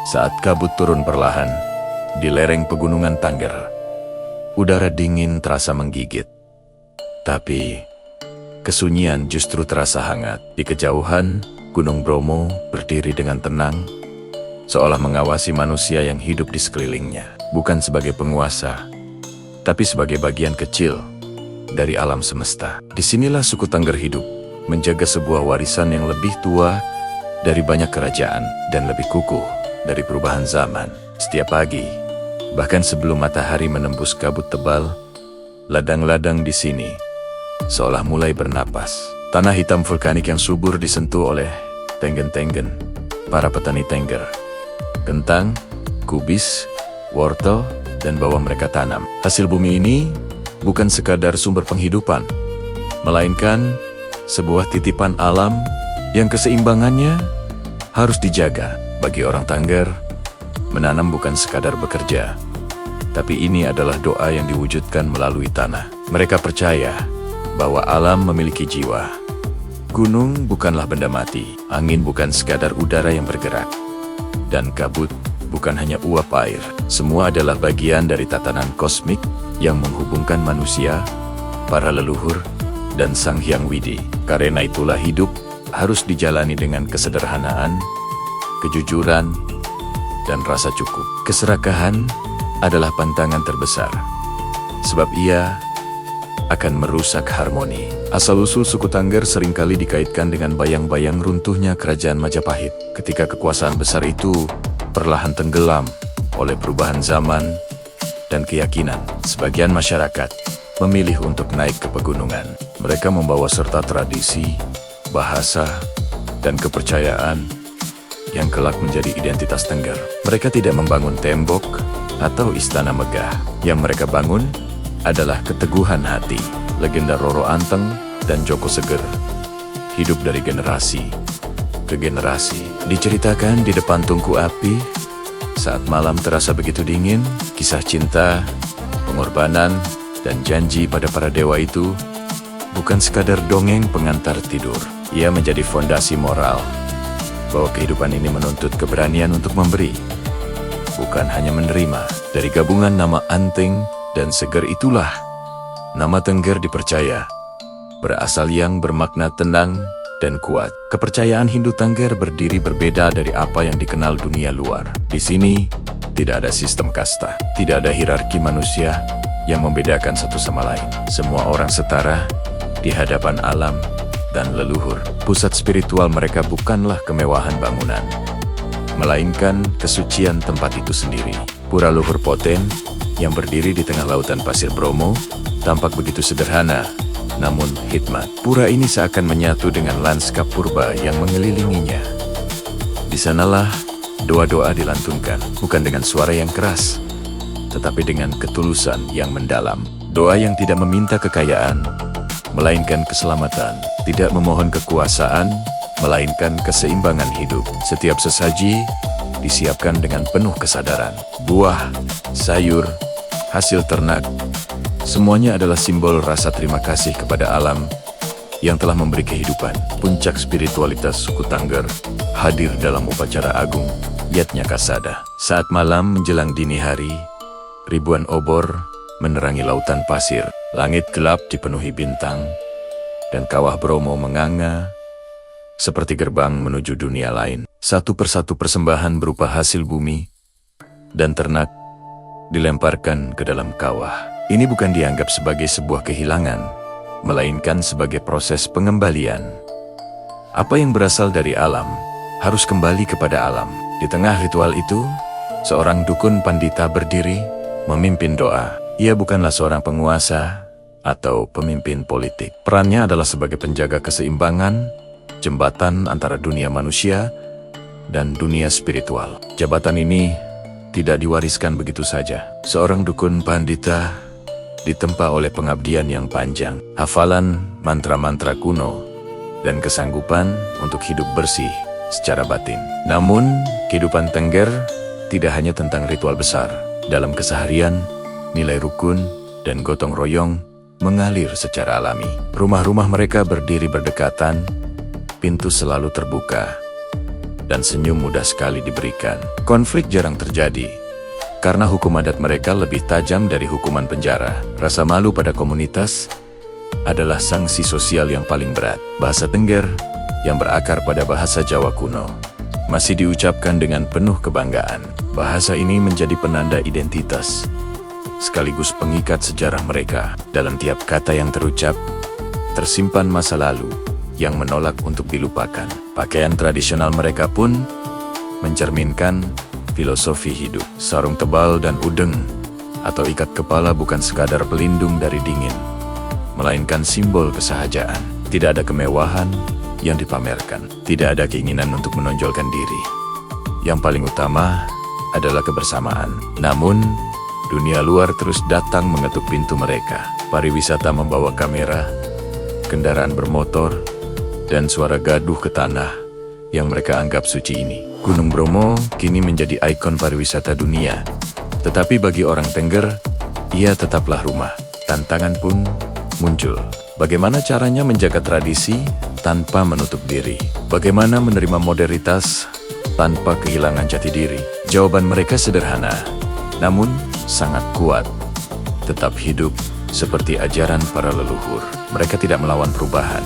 Saat kabut turun perlahan di lereng pegunungan Tangger, udara dingin terasa menggigit. Tapi kesunyian justru terasa hangat. Di kejauhan, Gunung Bromo berdiri dengan tenang, seolah mengawasi manusia yang hidup di sekelilingnya. Bukan sebagai penguasa, tapi sebagai bagian kecil dari alam semesta. Disinilah suku Tangger hidup, menjaga sebuah warisan yang lebih tua dari banyak kerajaan dan lebih kukuh dari perubahan zaman. Setiap pagi, bahkan sebelum matahari menembus kabut tebal, ladang-ladang di sini seolah mulai bernapas. Tanah hitam vulkanik yang subur disentuh oleh tenggen-tenggen para petani Tengger. Kentang, kubis, wortel, dan bawang mereka tanam. Hasil bumi ini bukan sekadar sumber penghidupan, melainkan sebuah titipan alam yang keseimbangannya harus dijaga. Bagi orang Tangger, menanam bukan sekadar bekerja, tapi ini adalah doa yang diwujudkan melalui tanah. Mereka percaya bahwa alam memiliki jiwa. Gunung bukanlah benda mati, angin bukan sekadar udara yang bergerak, dan kabut bukan hanya uap air. Semua adalah bagian dari tatanan kosmik yang menghubungkan manusia, para leluhur, dan Sang Hyang Widi. Karena itulah hidup harus dijalani dengan kesederhanaan, kejujuran, dan rasa cukup. Keserakahan adalah pantangan terbesar, sebab ia akan merusak harmoni. Asal-usul suku Tangger seringkali dikaitkan dengan bayang-bayang runtuhnya kerajaan Majapahit. Ketika kekuasaan besar itu perlahan tenggelam oleh perubahan zaman dan keyakinan, sebagian masyarakat memilih untuk naik ke pegunungan. Mereka membawa serta tradisi, bahasa, dan kepercayaan yang kelak menjadi identitas Tengger. Mereka tidak membangun tembok atau istana megah. Yang mereka bangun adalah keteguhan hati. Legenda Roro Anteng dan Joko Seger hidup dari generasi ke generasi. Diceritakan di depan tungku api saat malam terasa begitu dingin. Kisah cinta, pengorbanan, dan janji pada para dewa itu bukan sekadar dongeng pengantar tidur. Ia menjadi fondasi moral bahwa kehidupan ini menuntut keberanian untuk memberi, bukan hanya menerima. Dari gabungan nama Anteng dan Seger itulah nama Tengger dipercaya berasal, yang bermakna tenang dan kuat. Kepercayaan Hindu Tengger berdiri berbeda dari apa yang dikenal dunia luar. Di sini tidak ada sistem kasta, tidak ada hierarki manusia yang membedakan satu sama lain. Semua orang setara di hadapan alam dan leluhur. Pusat spiritual mereka bukanlah kemewahan bangunan, melainkan kesucian tempat itu sendiri. Pura Luhur Poten yang berdiri di tengah lautan pasir Bromo tampak begitu sederhana, namun hikmat. Pura ini seakan menyatu dengan lanskap purba yang mengelilinginya. Di sanalah doa-doa dilantunkan, bukan dengan suara yang keras, tetapi dengan ketulusan yang mendalam. Doa yang tidak meminta kekayaan, melainkan keselamatan. Tidak memohon kekuasaan, melainkan keseimbangan hidup. Setiap sesaji disiapkan dengan penuh kesadaran. Buah, sayur, hasil ternak, semuanya adalah simbol rasa terima kasih kepada alam yang telah memberi kehidupan. Puncak spiritualitas suku Tangger hadir dalam upacara agung Yatnyakasada. Saat malam menjelang dini hari, ribuan obor menerangi lautan pasir. Langit gelap dipenuhi bintang, dan kawah Bromo menganga seperti gerbang menuju dunia lain. Satu persatu persembahan berupa hasil bumi dan ternak dilemparkan ke dalam kawah. Ini bukan dianggap sebagai sebuah kehilangan, melainkan sebagai proses pengembalian. Apa yang berasal dari alam harus kembali kepada alam. Di tengah ritual itu, seorang dukun pandita berdiri memimpin doa. Ia bukanlah seorang penguasa atau pemimpin politik. Perannya adalah sebagai penjaga keseimbangan, jembatan antara dunia manusia dan dunia spiritual. Jabatan ini tidak diwariskan begitu saja. Seorang dukun pandita ditempa oleh pengabdian yang panjang, hafalan mantra-mantra kuno, dan kesanggupan untuk hidup bersih secara batin. Namun, kehidupan Tengger tidak hanya tentang ritual besar. Dalam keseharian, nilai rukun dan gotong royong mengalir secara alami. Rumah-rumah mereka berdiri berdekatan, pintu selalu terbuka, dan senyum mudah sekali diberikan. Konflik jarang terjadi, karena hukum adat mereka lebih tajam dari hukuman penjara. Rasa malu pada komunitas adalah sanksi sosial yang paling berat. Bahasa Tengger, yang berakar pada bahasa Jawa kuno, masih diucapkan dengan penuh kebanggaan. Bahasa ini menjadi penanda identitas, sekaligus pengikat sejarah mereka. Dalam tiap kata yang terucap, tersimpan masa lalu yang menolak untuk dilupakan. Pakaian tradisional mereka pun mencerminkan filosofi hidup. Sarung tebal dan udeng atau ikat kepala bukan sekadar pelindung dari dingin, melainkan simbol kesahajaan. Tidak ada kemewahan yang dipamerkan, tidak ada keinginan untuk menonjolkan diri. Yang paling utama adalah kebersamaan. Namun, dunia luar terus datang mengetuk pintu mereka. Pariwisata membawa kamera, kendaraan bermotor, dan suara gaduh ke tanah yang mereka anggap suci ini. Gunung Bromo kini menjadi ikon pariwisata dunia. Tetapi bagi orang Tengger, ia tetaplah rumah. Tantangan pun muncul. Bagaimana caranya menjaga tradisi tanpa menutup diri? Bagaimana menerima modernitas tanpa kehilangan jati diri? Jawaban mereka sederhana, namun sangat kuat. Tetap hidup seperti ajaran para leluhur. Mereka tidak melawan perubahan,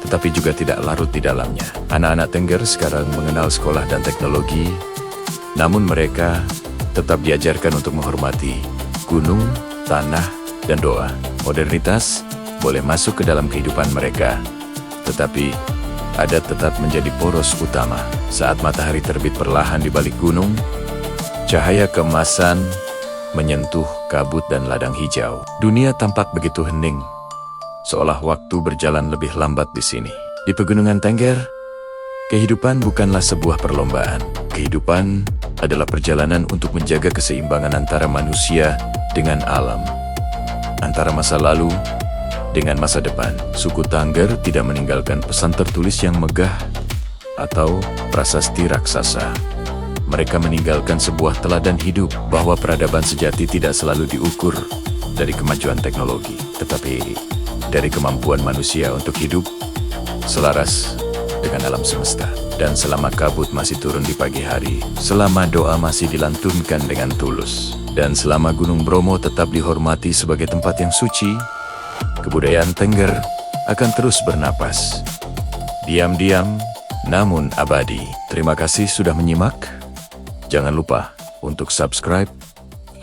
tetapi juga tidak larut di dalamnya. Anak-anak Tengger sekarang mengenal sekolah dan teknologi, namun mereka tetap diajarkan untuk menghormati gunung, tanah, dan doa. Modernitas boleh masuk ke dalam kehidupan mereka, tetapi adat tetap menjadi poros utama. Saat matahari terbit perlahan di balik gunung, cahaya keemasan menyentuh kabut dan ladang hijau. Dunia tampak begitu hening, seolah waktu berjalan lebih lambat di sini. Di Pegunungan Tengger, kehidupan bukanlah sebuah perlombaan. Kehidupan adalah perjalanan untuk menjaga keseimbangan antara manusia dengan alam, antara masa lalu dengan masa depan. Suku Tengger tidak meninggalkan pesan tertulis yang megah atau prasasti raksasa. Mereka meninggalkan sebuah teladan hidup bahwa peradaban sejati tidak selalu diukur dari kemajuan teknologi, tetapi dari kemampuan manusia untuk hidup selaras dengan alam semesta. Dan selama kabut masih turun di pagi hari, selama doa masih dilantunkan dengan tulus, dan selama Gunung Bromo tetap dihormati sebagai tempat yang suci, kebudayaan Tengger akan terus bernapas. Diam-diam, namun abadi. Terima kasih sudah menyimak. Jangan lupa untuk subscribe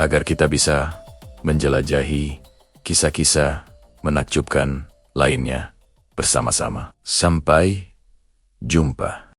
agar kita bisa menjelajahi kisah-kisah menakjubkan lainnya bersama-sama. Sampai jumpa.